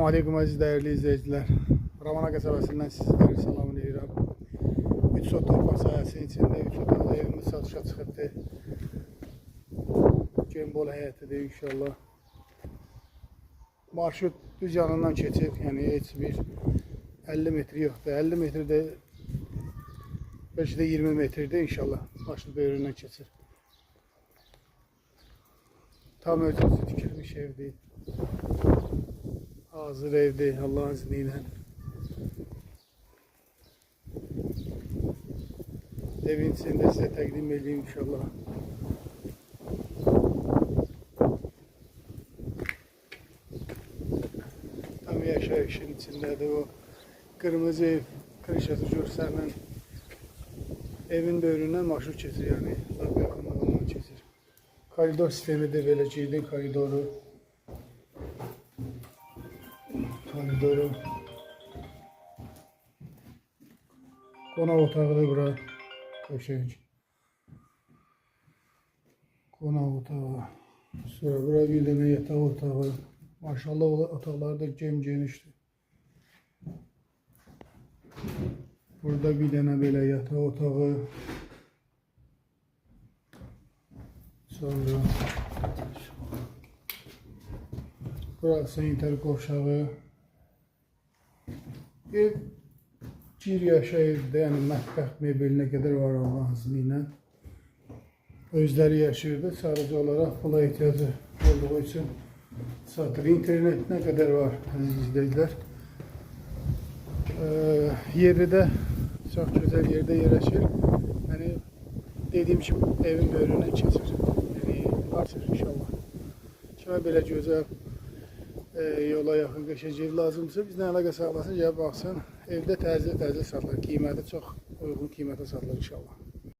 Aleyküm aziz değerli izleyiciler. Ramana qəsəbəsindən sizləri salam edirəm. 3 sot torpaq sahəsinin içində 3 otaqlı evimiz satışa çıxıbdı. Gembol həyətidir inşallah. Marşrut düz yanından keçir, yəni heç bir 50 metri yoxdur. 50 metrdə, belki də 20 metrdə inşallah marşrut böyründən keçir. Tam ölçüsü tikilmiş evdir. Hazır evdir Allah'ın izniyle. Evin içinde size təqdim edeyim inşallah. Tam yaşayışın içindedir o kırmızı ev, krişası görsəmən evin böyründən marşrut keçir, yəni lap yaxınlığından keçir. Koridor sistemidir, belə girdin koridoru. Qonaq otağıdır bura. Köşək. Qonaq otağı. Sonra bura bir dənə yataq otağı. Maşallah otaqları da genişdir. Burada bir dənə belə yataq otağı. Sonra burası inter qovşağı. Ev gir yaşa evdə, yəni mətbəx mebelinə qədər var Allah'ın izniyle. Özləri yaşayırdı, sadəcə olaraq pula ehtiyacı olduğu için satır. İnternet nə qədər var əziz izləyicilər. Yeri də çox gözəl yerdə yerləşir. Yəni dediyim kimi evin böyründən keçir. Yəni artıq inşallah. Kimə belə gözəl yola yaxın qəşəng ev lazımdırsa bizlə əlaqə saxlasın, gəlib baxsın. Evdə təzə satılır, qiyməti çox uyğun qiymətə satılır inşallah.